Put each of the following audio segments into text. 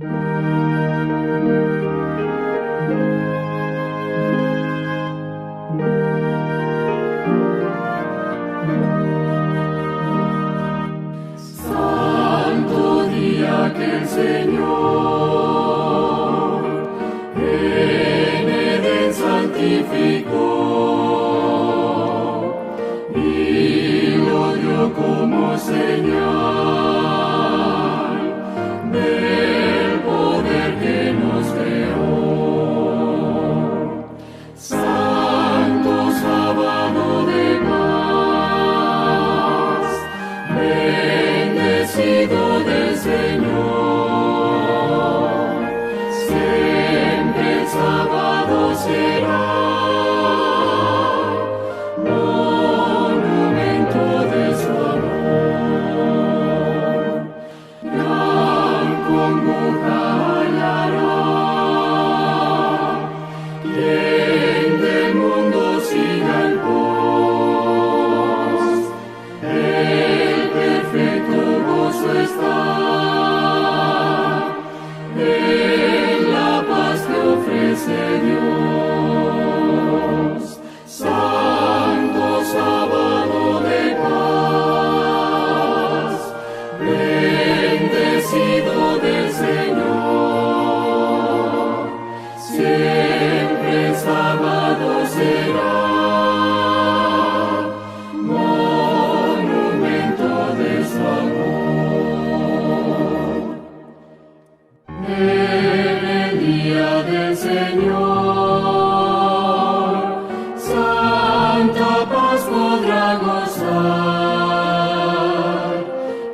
Santo día que el Señor en Edén santificó y lo dio como señal del poder que nos creó. Santo sábado de paz, bendecido del Señor, siempre el sábado será monumento de su amor. Gran congoja hallará quien del mundo siga el pos, el perfecto gozo está en la paz que ofrece Dios. Santo sábado de paz, bendecido del Señor, siempre el sábado será monumento de su amor. En el día del Señor, santa paz podrá gozar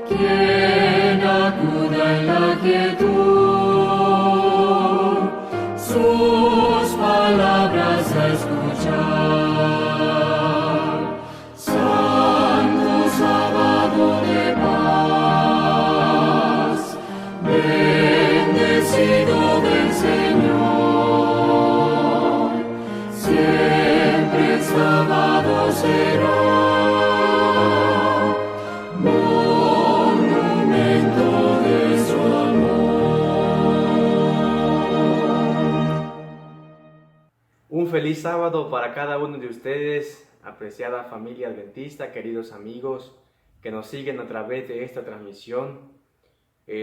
quien acuda en la quietud sus palabras a escuchar. Santo sábado de paz, bendecido del Señor, siempre el sábado será monumento de su amor. Un feliz sábado para cada uno de ustedes, apreciada familia adventista, queridos amigos que nos siguen a través de esta transmisión.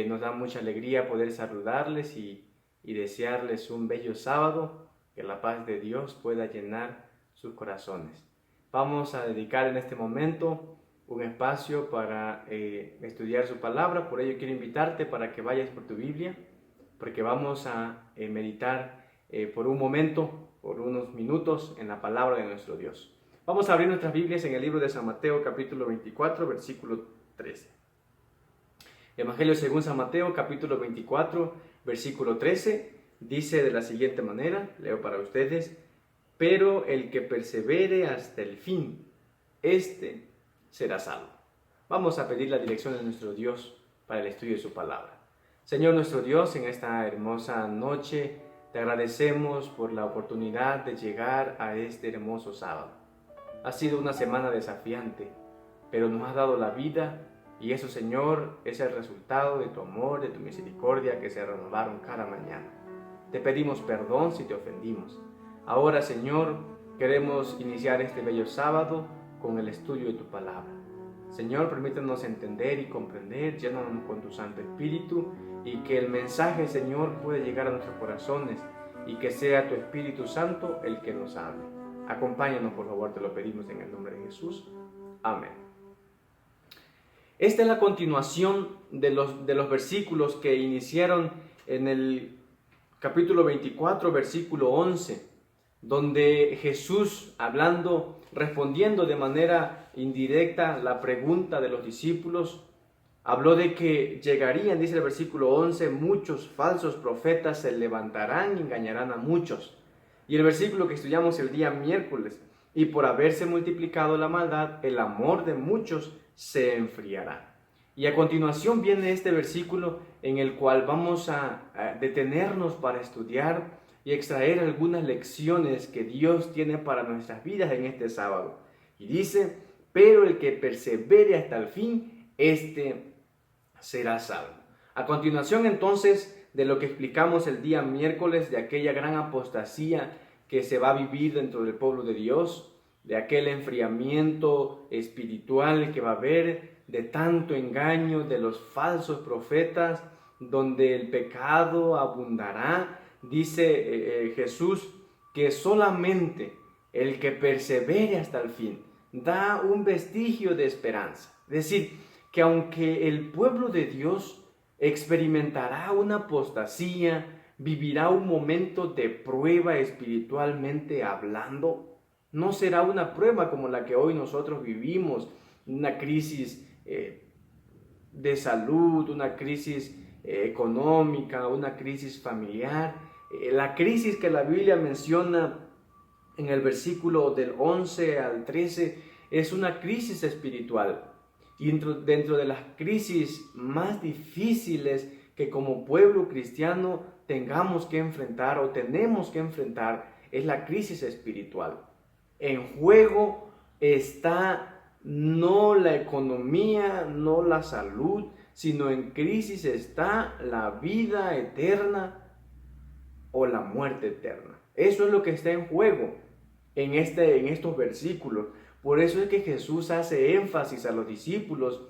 Nos da mucha alegría poder saludarles y desearles un bello sábado, que la paz de Dios pueda llenar sus corazones. Vamos a dedicar en este momento un espacio para estudiar su palabra. Por ello quiero invitarte para que vayas por tu Biblia, porque vamos a meditar por un momento, por unos minutos, en la palabra de nuestro Dios. Vamos a abrir nuestras Biblias en el libro de San Mateo, capítulo 24, versículo 13. Evangelio según San Mateo, capítulo 24, versículo 13, dice de la siguiente manera, leo para ustedes: pero el que persevere hasta el fin, este será salvo. Vamos a pedir la dirección de nuestro Dios para el estudio de su palabra. Señor nuestro Dios, en esta hermosa noche te agradecemos por la oportunidad de llegar a este hermoso sábado. Ha sido una semana desafiante, pero nos has dado la vida, y eso, Señor, es el resultado de tu amor, de tu misericordia que se renovaron cada mañana. Te pedimos perdón si te ofendimos. Ahora, Señor, queremos iniciar este bello sábado con el estudio de tu palabra. Señor, permítanos entender y comprender, llénanos con tu Santo Espíritu, y que el mensaje, Señor, pueda llegar a nuestros corazones, y que sea tu Espíritu Santo el que nos hable. Acompáñanos, por favor, te lo pedimos en el nombre de Jesús. Amén. Esta es la continuación de los versículos que iniciaron en el capítulo 24, versículo 11, donde Jesús, respondiendo de manera indirecta la pregunta de los discípulos, habló de que llegarían, dice el versículo 11, muchos falsos profetas se levantarán y engañarán a muchos. Y el versículo que estudiamos el día miércoles: y por haberse multiplicado la maldad, el amor de muchos se enfriará. Y a continuación viene este versículo en el cual vamos a detenernos para estudiar y extraer algunas lecciones que Dios tiene para nuestras vidas en este sábado. Y dice: pero el que persevere hasta el fin, este será salvo. A continuación, entonces, de lo que explicamos el día miércoles, de aquella gran apostasía que se va a vivir dentro del pueblo de Dios, de aquel enfriamiento espiritual que va a haber, de tanto engaño de los falsos profetas, donde el pecado abundará. Dice Jesús que solamente el que persevere hasta el fin da un vestigio de esperanza. Es decir, que aunque el pueblo de Dios experimentará una apostasía, vivirá un momento de prueba espiritualmente hablando, no será una prueba como la que hoy nosotros vivimos, una crisis de salud, una crisis económica, una crisis familiar. La crisis que la Biblia menciona en el versículo del 11 al 13 es una crisis espiritual. Y dentro de las crisis más difíciles que como pueblo cristiano tengamos que enfrentar o tenemos que enfrentar es la crisis espiritual. En juego está no la economía, no la salud, sino en crisis está la vida eterna o la muerte eterna. Eso es lo que está en juego en estos versículos. Por eso es que Jesús hace énfasis a los discípulos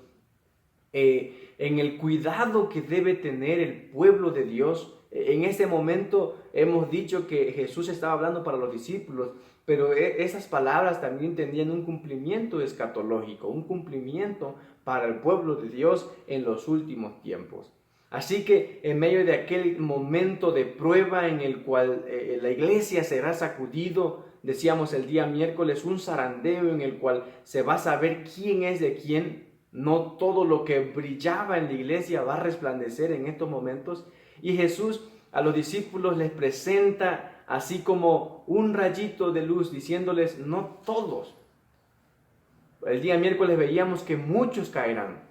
en el cuidado que debe tener el pueblo de Dios. En este momento hemos dicho que Jesús estaba hablando para los discípulos, pero esas palabras también tenían un cumplimiento escatológico, un cumplimiento para el pueblo de Dios en los últimos tiempos. Así que en medio de aquel momento de prueba en el cual la iglesia será sacudido, decíamos el día miércoles, un zarandeo en el cual se va a saber quién es de quién. No todo lo que brillaba en la iglesia va a resplandecer en estos momentos. Y Jesús a los discípulos les presenta así como un rayito de luz, diciéndoles, no todos. El día miércoles veíamos que muchos caerán,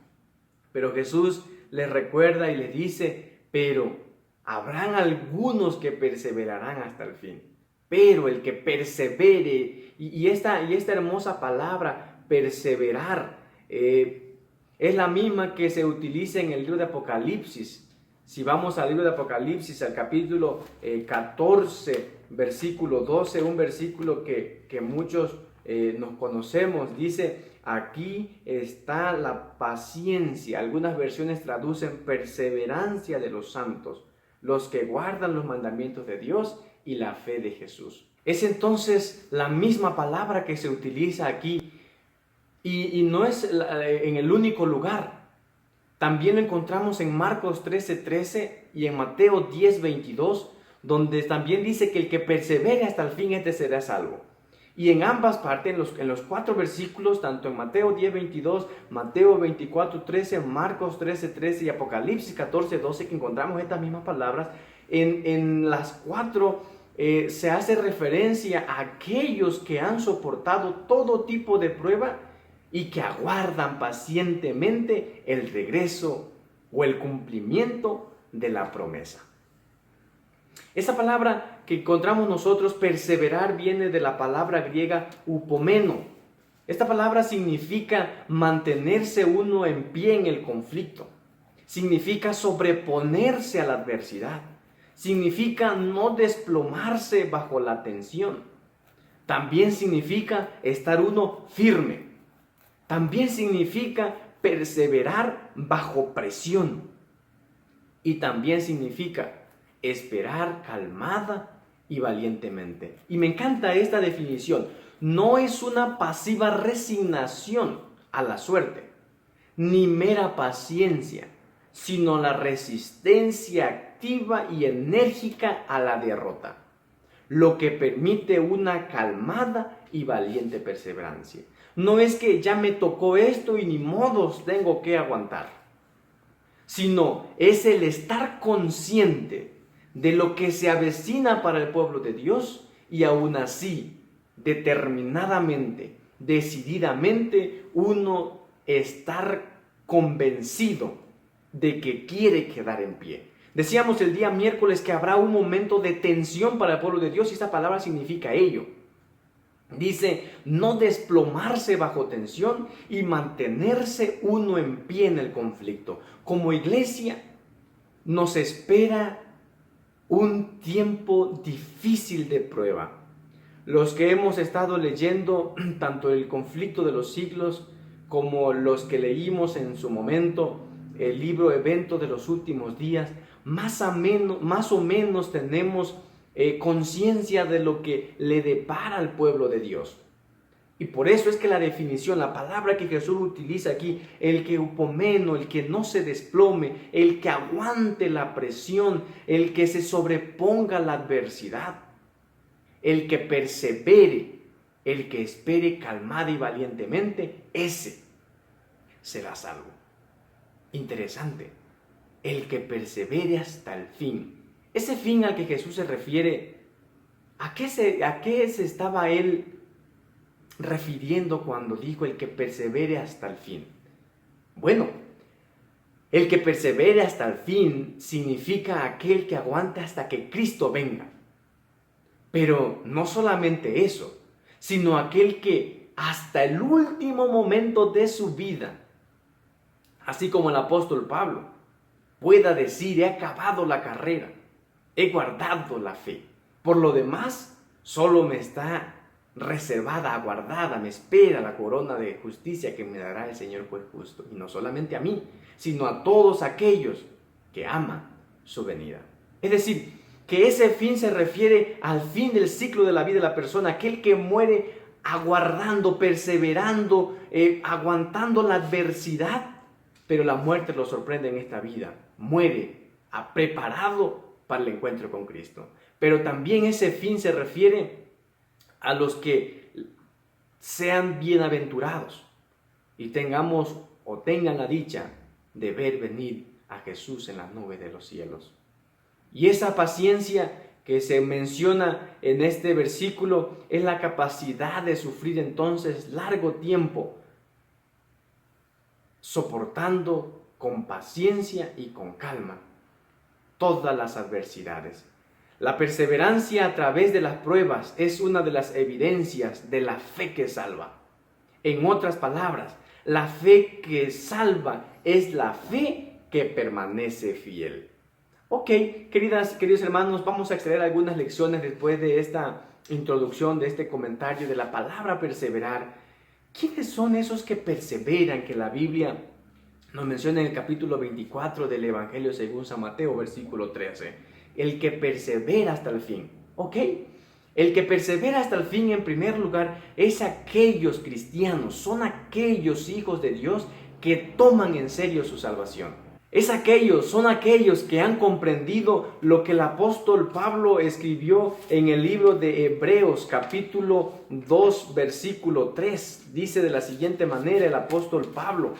pero Jesús les recuerda y les dice, pero habrán algunos que perseverarán hasta el fin. Pero el que persevere, y esta hermosa palabra, perseverar, es la misma que se utiliza en el libro de Apocalipsis. Si vamos al libro de Apocalipsis, al capítulo 14, versículo 12, un versículo que muchos nos conocemos, dice, aquí está la paciencia. Algunas versiones traducen perseverancia de los santos, los que guardan los mandamientos de Dios y la fe de Jesús. Es entonces la misma palabra que se utiliza aquí y no es en el único lugar. También lo encontramos en Marcos 13:13 y en Mateo 10:22, donde también dice que el que persevere hasta el fin, este será salvo. Y en ambas partes, en los 4 versículos, tanto en Mateo 10:22, Mateo 24:13, Marcos 13:13 y Apocalipsis 14:12, que encontramos estas mismas palabras, en las 4 se hace referencia a aquellos que han soportado todo tipo de prueba y que aguardan pacientemente el regreso o el cumplimiento de la promesa. Esa palabra que encontramos nosotros, perseverar, viene de la palabra griega upomeno. Esta palabra significa mantenerse uno en pie en el conflicto. Significa sobreponerse a la adversidad. Significa no desplomarse bajo la tensión. También significa estar uno firme. También significa perseverar bajo presión. Y también significa esperar calmada y valientemente. Y me encanta esta definición. No es una pasiva resignación a la suerte, ni mera paciencia, sino la resistencia activa y enérgica a la derrota, lo que permite una calmada y valiente perseverancia. No es que ya me tocó esto y ni modos tengo que aguantar, sino es el estar consciente de lo que se avecina para el pueblo de Dios y aún así, determinadamente, decididamente, uno estar convencido de que quiere quedar en pie. Decíamos el día miércoles que habrá un momento de tensión para el pueblo de Dios y esta palabra significa ello. Dice, no desplomarse bajo tensión y mantenerse uno en pie en el conflicto. Como iglesia, nos espera un tiempo difícil de prueba. Los que hemos estado leyendo tanto el conflicto de los siglos como los que leímos en su momento el libro Evento de los Últimos Días, más o menos tenemos conciencia de lo que le depara al pueblo de Dios. Y por eso es que la definición, la palabra que Jesús utiliza aquí, el que upomeno, el que no se desplome, el que aguante la presión, el que se sobreponga a la adversidad, el que persevere, el que espere calmada y valientemente, ese será salvo. Interesante, el que persevere hasta el fin. Ese fin al que Jesús se refiere, ¿a qué se estaba él refiriendo cuando dijo el que persevere hasta el fin? Bueno, el que persevere hasta el fin significa aquel que aguante hasta que Cristo venga. Pero no solamente eso, sino aquel que hasta el último momento de su vida, así como el apóstol Pablo, pueda decir: he acabado la carrera, he guardado la fe. Por lo demás, solo me está reservada, aguardada, me espera la corona de justicia que me dará el Señor juez justo. Y no solamente a mí, sino a todos aquellos que aman su venida. Es decir, que ese fin se refiere al fin del ciclo de la vida de la persona, aquel que muere aguardando, perseverando, aguantando la adversidad, pero la muerte lo sorprende en esta vida. Muere preparado para el encuentro con Cristo. Pero también ese fin se refiere a los que sean bienaventurados y tengan la dicha de ver venir a Jesús en las nubes de los cielos. Y esa paciencia que se menciona en este versículo es la capacidad de sufrir entonces largo tiempo, soportando con paciencia y con calma todas las adversidades. La perseverancia a través de las pruebas es una de las evidencias de la fe que salva. En otras palabras, la fe que salva es la fe que permanece fiel. Ok, queridos hermanos, vamos a extraer algunas lecciones después de esta introducción, de este comentario de la palabra perseverar. ¿Quiénes son esos que perseveran que la Biblia nos menciona en el capítulo 24 del Evangelio según San Mateo, versículo 13? El que persevera hasta el fin. Ok, el que persevera hasta el fin, en primer lugar, es aquellos cristianos, son aquellos hijos de Dios que toman en serio su salvación. Son aquellos que han comprendido lo que el apóstol Pablo escribió en el libro de Hebreos, capítulo 2, versículo 3. Dice de la siguiente manera el apóstol Pablo,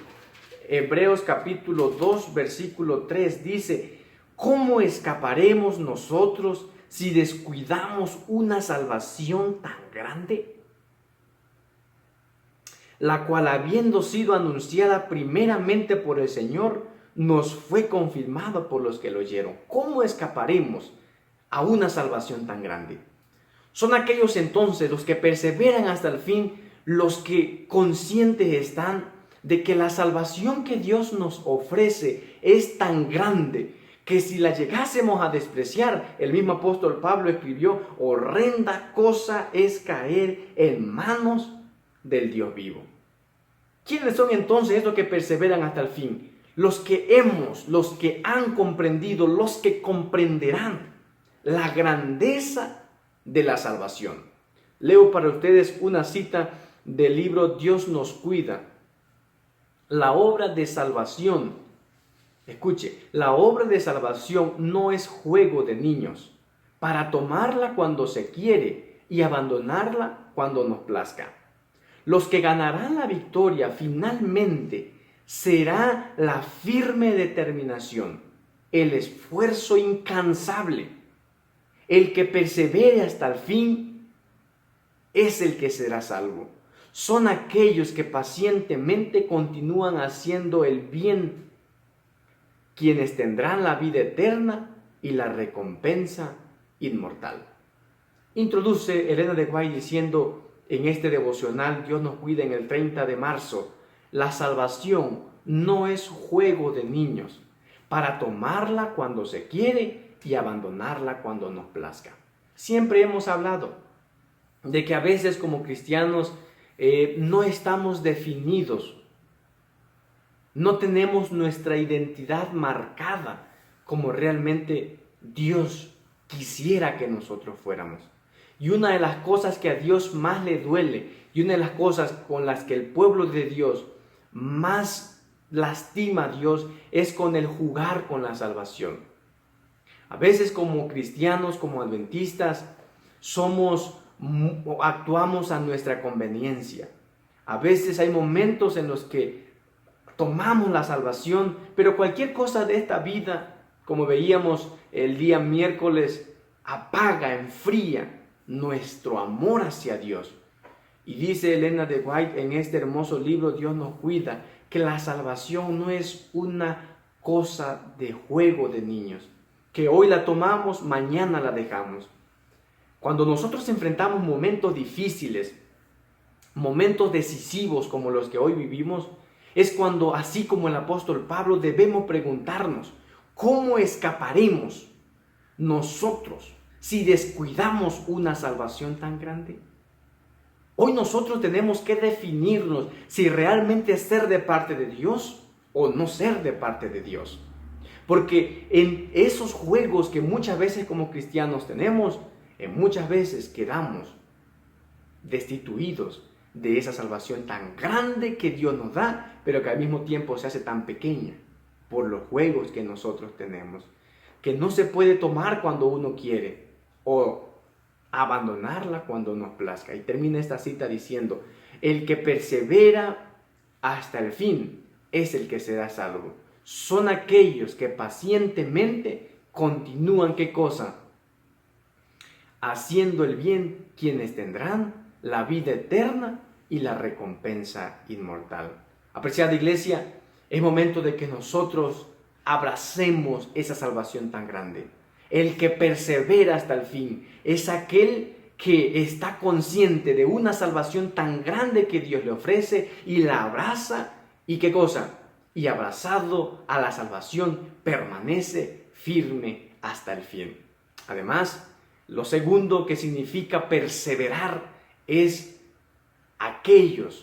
Hebreos capítulo 2, versículo 3, dice: ¿cómo escaparemos nosotros si descuidamos una salvación tan grande? La cual, habiendo sido anunciada primeramente por el Señor, nos fue confirmado por los que lo oyeron. ¿Cómo escaparemos a una salvación tan grande? Son aquellos entonces los que perseveran hasta el fin, los que conscientes están de que la salvación que Dios nos ofrece es tan grande que si la llegásemos a despreciar, el mismo apóstol Pablo escribió: horrenda cosa es caer en manos del Dios vivo. ¿Quiénes son entonces estos que perseveran hasta el fin? Los que han comprendido, los que comprenderán la grandeza de la salvación. Leo para ustedes una cita del libro Dios nos cuida. La obra de salvación, escuche, la obra de salvación no es juego de niños, para tomarla cuando se quiere y abandonarla cuando nos plazca. Los que ganarán la victoria finalmente será la firme determinación, el esfuerzo incansable. El que persevere hasta el fin es el que será salvo. Son aquellos que pacientemente continúan haciendo el bien, quienes tendrán la vida eterna y la recompensa inmortal. Introduce Elena de White diciendo en este devocional Dios nos cuida en el 30 de marzo, la salvación no es juego de niños, para tomarla cuando se quiere y abandonarla cuando nos plazca. Siempre hemos hablado de que a veces como cristianos no estamos definidos, no tenemos nuestra identidad marcada como realmente Dios quisiera que nosotros fuéramos. Y una de las cosas que a Dios más le duele y una de las cosas con las que el pueblo de Dios más lastima a Dios es con el jugar con la salvación. A veces como cristianos, como adventistas, actuamos a nuestra conveniencia. A veces hay momentos en los que tomamos la salvación, pero cualquier cosa de esta vida, como veíamos el día miércoles, apaga, enfría nuestro amor hacia Dios. Y dice Elena de White en este hermoso libro, Dios nos cuida, que la salvación no es una cosa de juego de niños, que hoy la tomamos, mañana la dejamos. Cuando nosotros enfrentamos momentos difíciles, momentos decisivos como los que hoy vivimos, es cuando, así como el apóstol Pablo, debemos preguntarnos, ¿cómo escaparemos nosotros si descuidamos una salvación tan grande? Hoy nosotros tenemos que definirnos si realmente ser de parte de Dios o no ser de parte de Dios. Porque en esos juegos que muchas veces como cristianos tenemos, muchas veces quedamos destituidos de esa salvación tan grande que Dios nos da, pero que al mismo tiempo se hace tan pequeña por los juegos que nosotros tenemos, que no se puede tomar cuando uno quiere o abandonarla cuando nos plazca. Y termina esta cita diciendo, el que persevera hasta el fin es el que será salvo. Son aquellos que pacientemente continúan, ¿qué cosa? Haciendo el bien, quienes tendrán la vida eterna y la recompensa inmortal. Apreciada iglesia, es momento de que nosotros abracemos esa salvación tan grande. El que persevera hasta el fin es aquel que está consciente de una salvación tan grande que Dios le ofrece y la abraza. ¿Y qué cosa? Y abrazado a la salvación permanece firme hasta el fin. Además, lo segundo que significa perseverar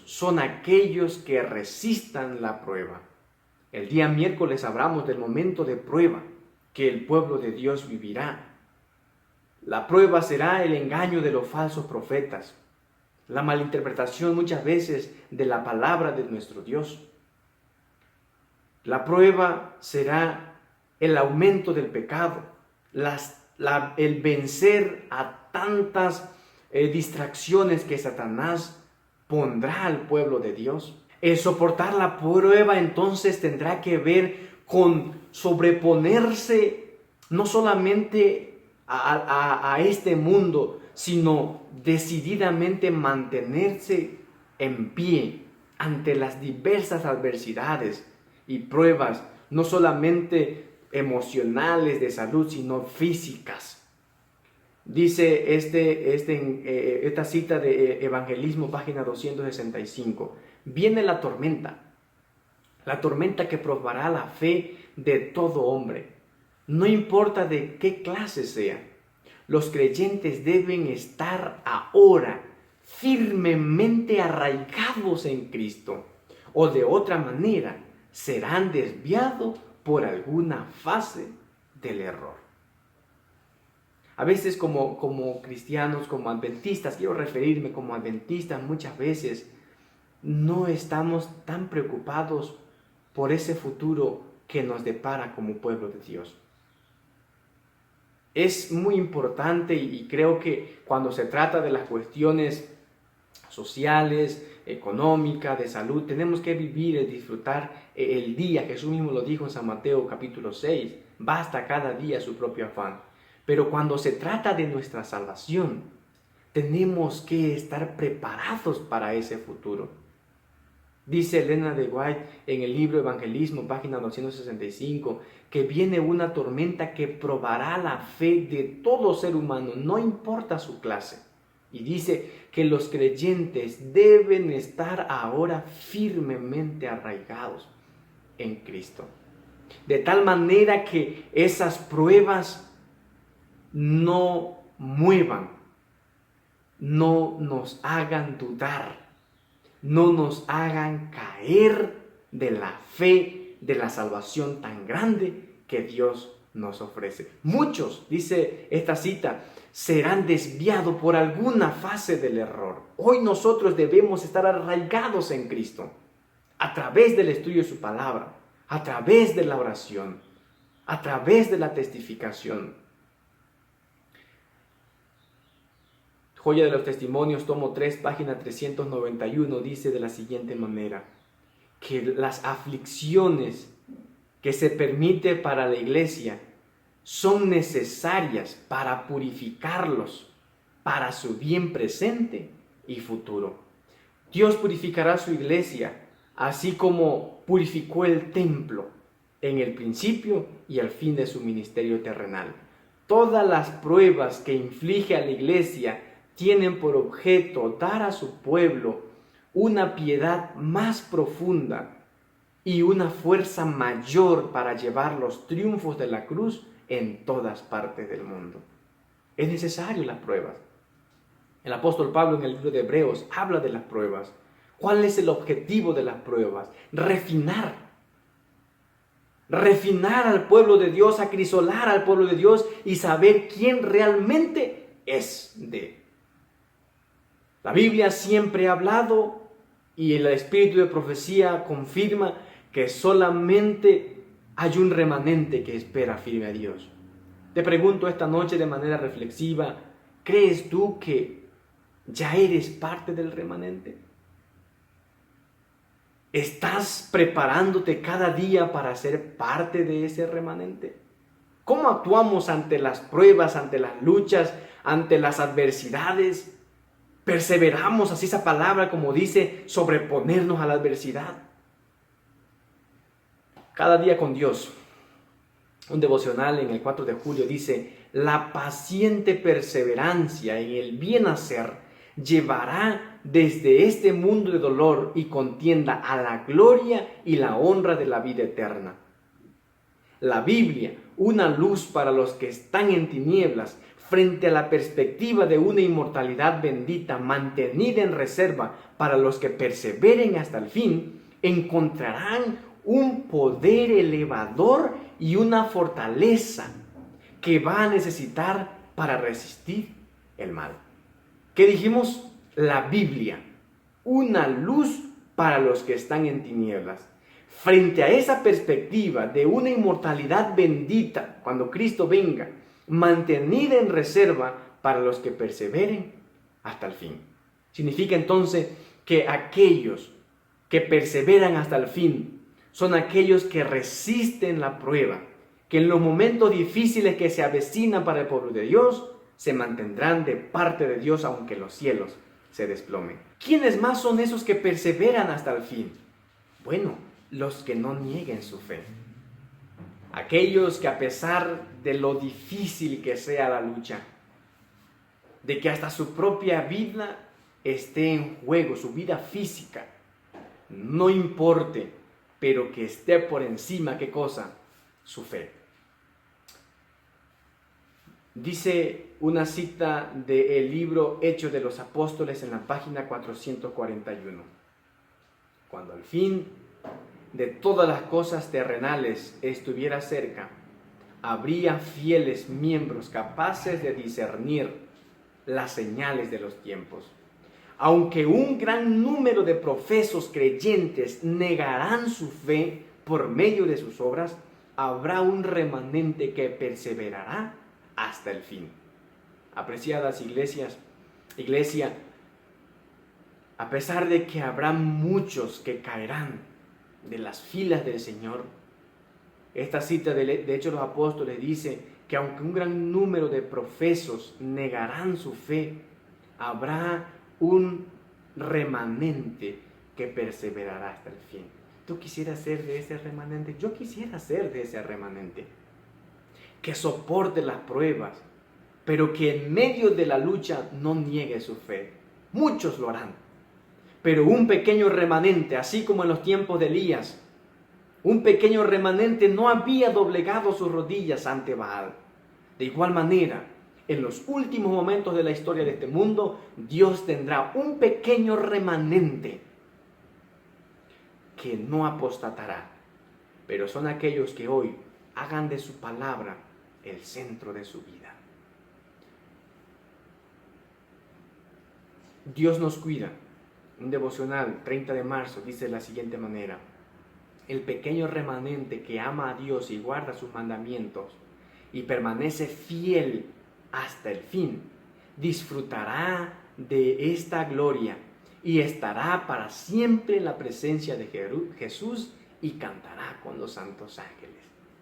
son aquellos que resistan la prueba. El día miércoles hablamos del momento de prueba que el pueblo de Dios vivirá. La prueba será el engaño de los falsos profetas, la malinterpretación muchas veces de la palabra de nuestro Dios. La prueba será el aumento del pecado, el vencer a tantas distracciones que Satanás pondrá al pueblo de Dios. El soportar la prueba entonces tendrá que ver con sobreponerse no solamente a este mundo, sino decididamente mantenerse en pie ante las diversas adversidades y pruebas, no solamente emocionales de salud, sino físicas. Dice esta cita de Evangelismo, página 265. Viene la tormenta que probará la fe de todo hombre. No importa de qué clase sea, los creyentes deben estar ahora firmemente arraigados en Cristo, o de otra manera serán desviados por alguna fase del error. A veces como cristianos, como adventistas, quiero referirme como adventistas, muchas veces no estamos tan preocupados por ese futuro que nos depara como pueblo de Dios. Es muy importante y creo que cuando se trata de las cuestiones sociales, económicas, de salud, tenemos que vivir y disfrutar el día. Jesús mismo lo dijo en San Mateo capítulo 6, basta cada día su propio afán. Pero cuando se trata de nuestra salvación, tenemos que estar preparados para ese futuro. Dice Elena de White en el libro Evangelismo, página 265, que viene una tormenta que probará la fe de todo ser humano, no importa su clase. Y dice que los creyentes deben estar ahora firmemente arraigados en Cristo. de tal manera que esas pruebas no muevan, no nos hagan dudar, no nos hagan caer de la fe, de la salvación tan grande que Dios nos ofrece. Muchos, dice esta cita, serán desviados por alguna fase del error. Hoy nosotros debemos estar arraigados en Cristo, a través del estudio de su palabra, a través de la oración, a través de la testificación. Joya de los Testimonios, tomo 3, página 391, dice de la siguiente manera, que las aflicciones que se permite para la iglesia son necesarias para purificarlos, para su bien presente y futuro. Dios purificará su iglesia, así como purificó el templo en el principio y al fin de su ministerio terrenal. Todas las pruebas que inflige a la iglesia tienen por objeto dar a su pueblo una piedad más profunda y una fuerza mayor para llevar los triunfos de la cruz en todas partes del mundo. Es necesario las pruebas. El apóstol Pablo en el libro de Hebreos habla de las pruebas. ¿Cuál es el objetivo de las pruebas? Refinar al pueblo de Dios, acrisolar al pueblo de Dios y saber quién realmente es de él. La Biblia siempre ha hablado y el espíritu de profecía confirma que solamente hay un remanente que espera firme a Dios. Te pregunto esta noche de manera reflexiva, ¿crees tú que ya eres parte del remanente? ¿Estás preparándote cada día para ser parte de ese remanente? ¿Cómo actuamos ante las pruebas, ante las luchas, ante las adversidades? ¿Perseveramos, así esa palabra como dice, sobreponernos a la adversidad? Cada día con Dios. Un devocional en el 4 de julio dice, la paciente perseverancia en el bien hacer llevará desde este mundo de dolor y contienda a la gloria y la honra de la vida eterna. La Biblia, una luz para los que están en tinieblas, frente a la perspectiva de una inmortalidad bendita mantenida en reserva para los que perseveren hasta el fin, encontrarán un poder elevador y una fortaleza que va a necesitar para resistir el mal. ¿Qué dijimos? La Biblia, una luz para los que están en tinieblas. Frente a esa perspectiva de una inmortalidad bendita, cuando Cristo venga, mantenida en reserva para los que perseveren hasta el fin. Significa entonces que aquellos que perseveran hasta el fin son aquellos que resisten la prueba, que en los momentos difíciles que se avecinan para el pueblo de Dios, se mantendrán de parte de Dios aunque los cielos se desplomen. ¿Quiénes más son esos que perseveran hasta el fin? Bueno, los que no nieguen su fe. Aquellos que a pesar de lo difícil que sea la lucha, de que hasta su propia vida esté en juego, su vida física, no importe, pero que esté por encima, ¿qué cosa? Su fe. Dice una cita del libro Hechos de los Apóstoles en la página 441. Cuando al fin de todas las cosas terrenales estuviera cerca, habría fieles miembros capaces de discernir las señales de los tiempos. Aunque un gran número de profesos creyentes negarán su fe por medio de sus obras, habrá un remanente que perseverará hasta el fin. Apreciadas iglesia, a pesar de que habrá muchos que caerán de las filas del Señor, esta cita de Hechos de los Apóstoles dice que aunque un gran número de profesos negarán su fe, habrá un remanente que perseverará hasta el fin. ¿Tú quisieras ser de ese remanente? Yo quisiera ser de ese remanente que soporte las pruebas, pero que en medio de la lucha no niegue su fe. Muchos lo harán, pero un pequeño remanente, así como en los tiempos de Elías, Un pequeño remanente no había doblegado sus rodillas ante Baal. De igual manera, en los últimos momentos de la historia de este mundo, Dios tendrá un pequeño remanente que no apostatará, pero son aquellos que hoy hagan de su palabra el centro de su vida. Dios nos cuida. Un devocional, 30 de marzo, dice de la siguiente manera: el pequeño remanente que ama a Dios y guarda sus mandamientos y permanece fiel hasta el fin, disfrutará de esta gloria y estará para siempre en la presencia de Jesús y cantará con los santos ángeles.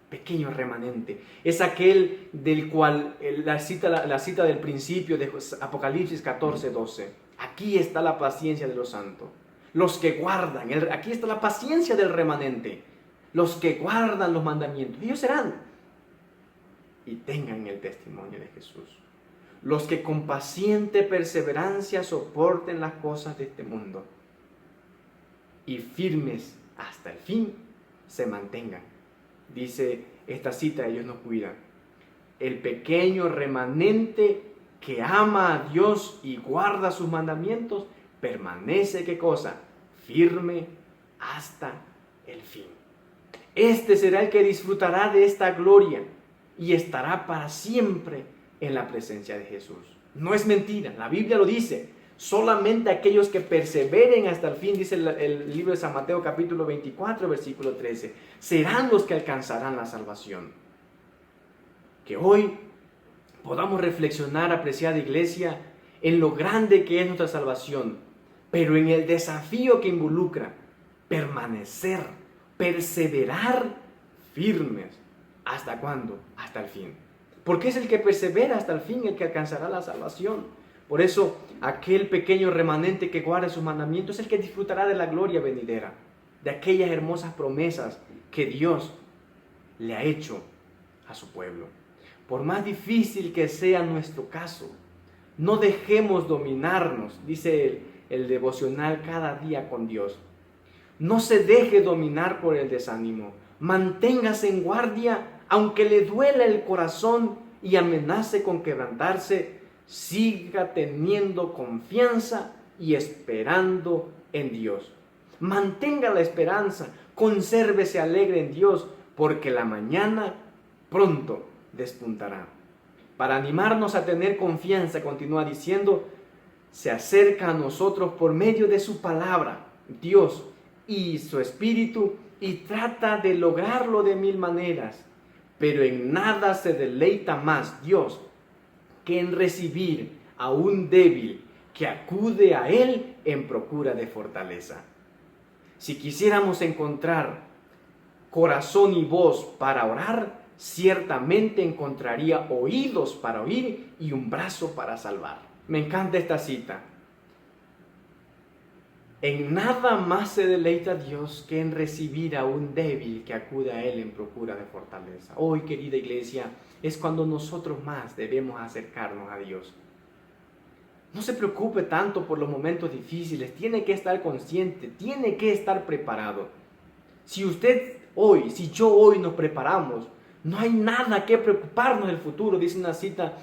Pequeño remanente es aquel del cual la cita del principio de Apocalipsis 14:12. Aquí está la paciencia de los santos, los que guardan, aquí está la paciencia del remanente, los que guardan los mandamientos. Ellos serán y tengan el testimonio de Jesús. Los que con paciente perseverancia soporten las cosas de este mundo y firmes hasta el fin se mantengan. Dice esta cita, ellos nos cuidan. El pequeño remanente que ama a Dios y guarda sus mandamientos permanece, ¿qué cosa? Firme hasta el fin. Este será el que disfrutará de esta gloria y estará para siempre en la presencia de Jesús. No es mentira, la Biblia lo dice. Solamente aquellos que perseveren hasta el fin, dice el libro de San Mateo capítulo 24, versículo 13, serán los que alcanzarán la salvación. Que hoy podamos reflexionar, apreciada iglesia, en lo grande que es nuestra salvación, pero en el desafío que involucra permanecer, perseverar firmes. ¿Hasta cuándo? Hasta el fin. Porque es el que persevera hasta el fin el que alcanzará la salvación. Por eso, aquel pequeño remanente que guarde sus mandamientos es el que disfrutará de la gloria venidera, de aquellas hermosas promesas que Dios le ha hecho a su pueblo. Por más difícil que sea nuestro caso, no dejemos dominarnos, dice el devocional Cada Día con Dios. No se deje dominar por el desánimo. Manténgase en guardia, aunque le duela el corazón y amenace con quebrantarse. Siga teniendo confianza y esperando en Dios. Mantenga la esperanza, consérvese alegre en Dios, porque la mañana pronto despuntará. Para animarnos a tener confianza, continúa diciendo, se acerca a nosotros por medio de su palabra, Dios y su Espíritu, y trata de lograrlo de mil maneras, pero en nada se deleita más Dios que en recibir a un débil que acude a Él en procura de fortaleza. Si quisiéramos encontrar corazón y voz para orar, ciertamente encontraría oídos para oír y un brazo para salvar. Me encanta esta cita. En nada más se deleita Dios que en recibir a un débil que acude a Él en procura de fortaleza. Hoy, querida iglesia, es cuando nosotros más debemos acercarnos a Dios. No se preocupe tanto por los momentos difíciles, tiene que estar consciente, tiene que estar preparado. Si yo hoy nos preparamos, no hay nada que preocuparnos del futuro, dice una cita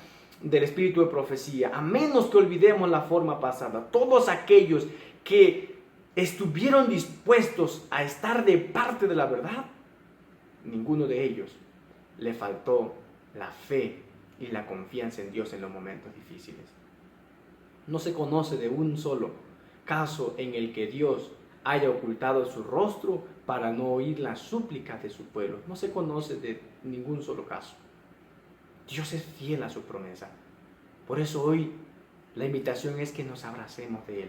del Espíritu de Profecía, a menos que olvidemos la forma pasada. Todos aquellos que estuvieron dispuestos a estar de parte de la verdad, ninguno de ellos le faltó la fe y la confianza en Dios en los momentos difíciles. No se conoce de un solo caso en el que Dios haya ocultado su rostro para no oír las súplicas de su pueblo. No se conoce de ningún solo caso. Dios es fiel a su promesa. Por eso hoy la invitación es que nos abracemos de Él.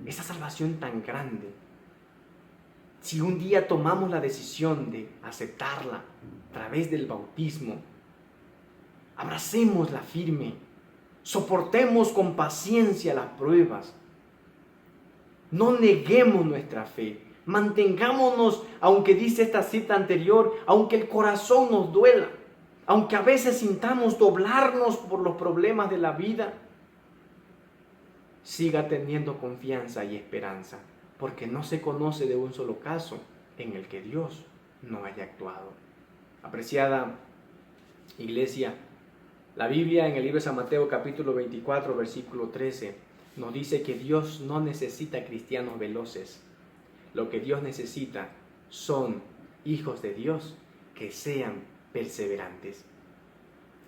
Esa salvación tan grande, si un día tomamos la decisión de aceptarla a través del bautismo, abracémosla firme, soportemos con paciencia las pruebas, no neguemos nuestra fe, mantengámonos, aunque dice esta cita anterior, aunque el corazón nos duela, aunque a veces sintamos doblarnos por los problemas de la vida, siga teniendo confianza y esperanza, porque no se conoce de un solo caso en el que Dios no haya actuado. Apreciada iglesia, la Biblia en el libro de San Mateo capítulo 24 versículo 13 nos dice que Dios no necesita cristianos veloces. Lo que Dios necesita son hijos de Dios que sean perseverantes,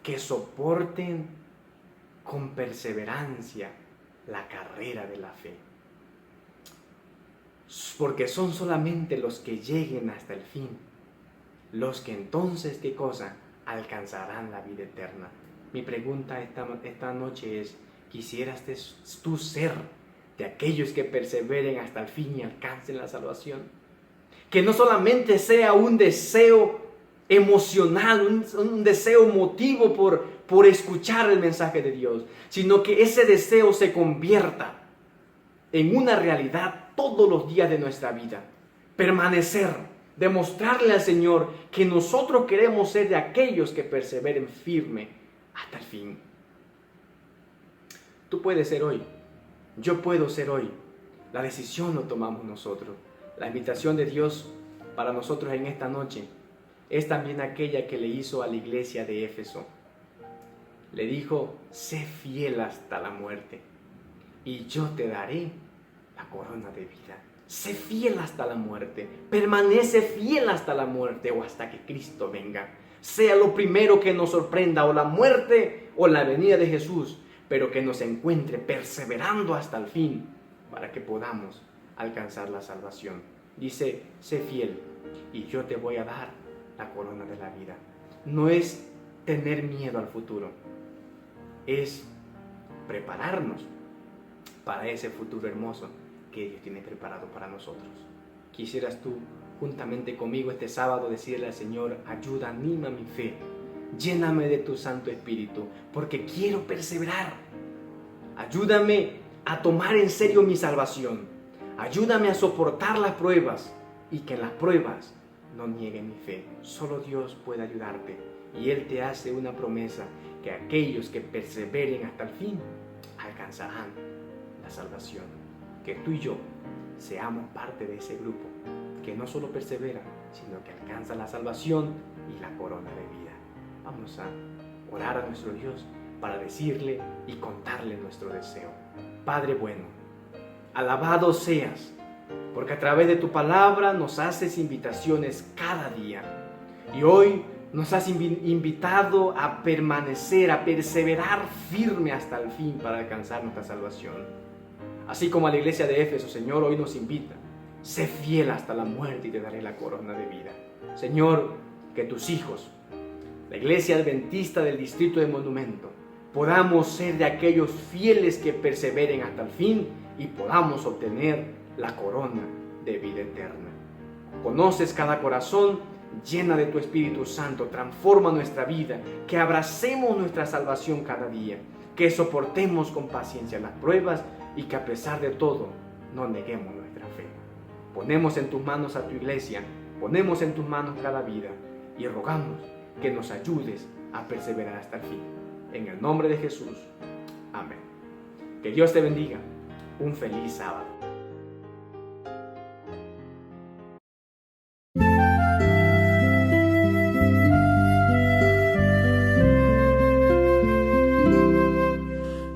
que soporten con perseverancia la carrera de la fe. Porque son solamente los que lleguen hasta el fin, los que entonces, ¿qué cosa? Alcanzarán la vida eterna. Mi pregunta esta noche es, ¿quisieras tú ser de aquellos que perseveren hasta el fin y alcancen la salvación? Que no solamente sea un deseo emocional, un deseo emotivo por escuchar el mensaje de Dios, sino que ese deseo se convierta en una realidad todos los días de nuestra vida. Permanecer, demostrarle al Señor que nosotros queremos ser de aquellos que perseveren firme hasta el fin. Tú puedes ser hoy, yo puedo ser hoy. La decisión lo tomamos nosotros. La invitación de Dios para nosotros en esta noche es también aquella que le hizo a la iglesia de Éfeso. Le dijo, sé fiel hasta la muerte y yo te daré la corona de vida. Sé fiel hasta la muerte, permanece fiel hasta la muerte o hasta que Cristo venga. Sea lo primero que nos sorprenda, o la muerte o la venida de Jesús, pero que nos encuentre perseverando hasta el fin para que podamos alcanzar la salvación. Dice, sé fiel y yo te voy a dar la corona de la vida. No es tener miedo al futuro, es prepararnos para ese futuro hermoso que Dios tiene preparado para nosotros. Quisieras tú, juntamente conmigo este sábado, decirle al Señor, ayuda, anima mi fe, lléname de tu Santo Espíritu, porque quiero perseverar. Ayúdame a tomar en serio mi salvación. Ayúdame a soportar las pruebas y que en las pruebas no niegue mi fe. Solo Dios puede ayudarte y Él te hace una promesa que aquellos que perseveren hasta el fin alcanzarán la salvación. Que tú y yo seamos parte de ese grupo que no solo persevera, sino que alcanza la salvación y la corona de vida. Vamos a orar a nuestro Dios para decirle y contarle nuestro deseo. Padre bueno, alabado seas, porque a través de tu palabra nos haces invitaciones cada día. Y hoy nos has invitado a permanecer, a perseverar firme hasta el fin para alcanzar nuestra salvación. Así como a la iglesia de Éfeso, Señor, hoy nos invita, sé fiel hasta la muerte y te daré la corona de vida. Señor, que tus hijos, la iglesia adventista del distrito de Monumento, podamos ser de aquellos fieles que perseveren hasta el fin y podamos obtener la corona de vida eterna. Conoces cada corazón, llena de tu Espíritu Santo, transforma nuestra vida, que abracemos nuestra salvación cada día, que soportemos con paciencia las pruebas y que a pesar de todo no neguemos nuestra fe. Ponemos en tus manos a tu iglesia, ponemos en tus manos cada vida y rogamos que nos ayudes a perseverar hasta el fin. En el nombre de Jesús. Amén. Que Dios te bendiga. Un feliz sábado.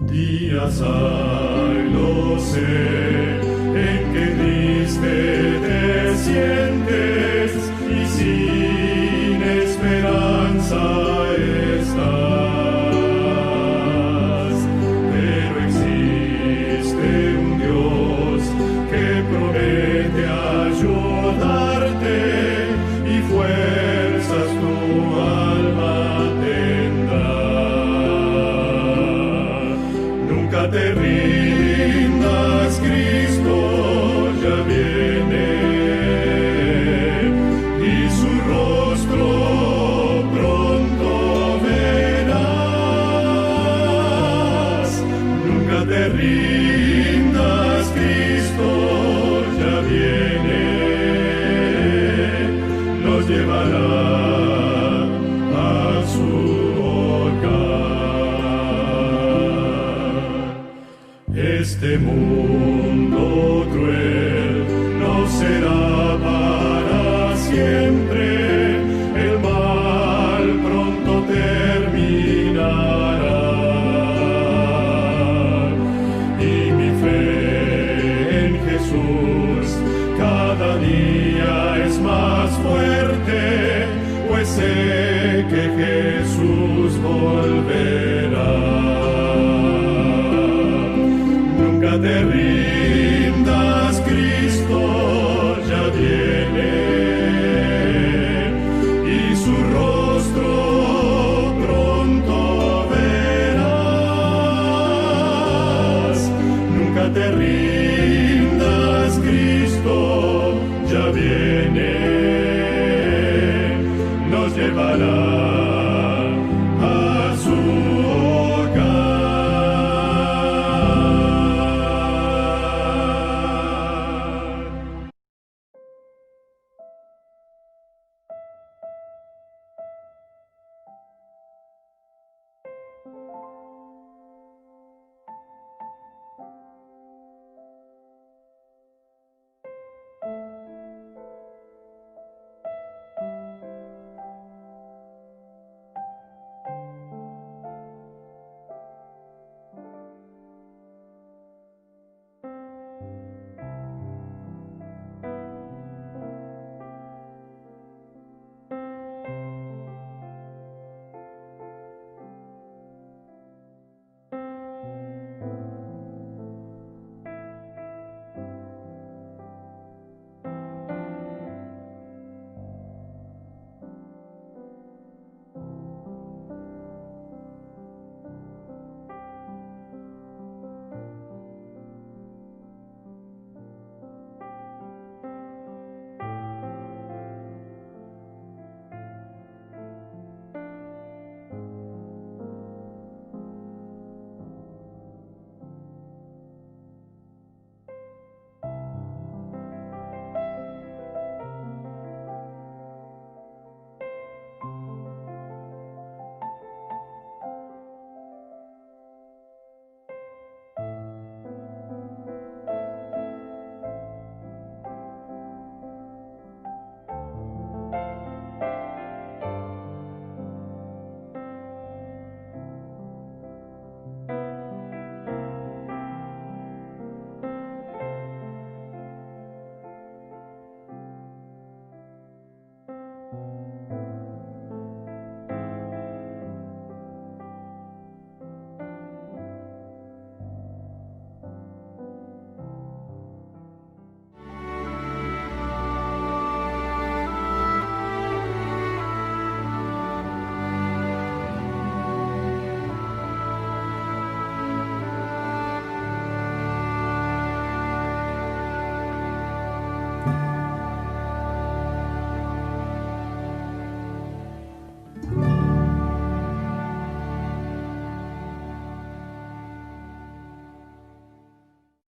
Días hay, lo sé, en que triste te sientes y sin esperanza estás, pero existe un Dios cada día es más fuerte, pues sé que Jesús volverá.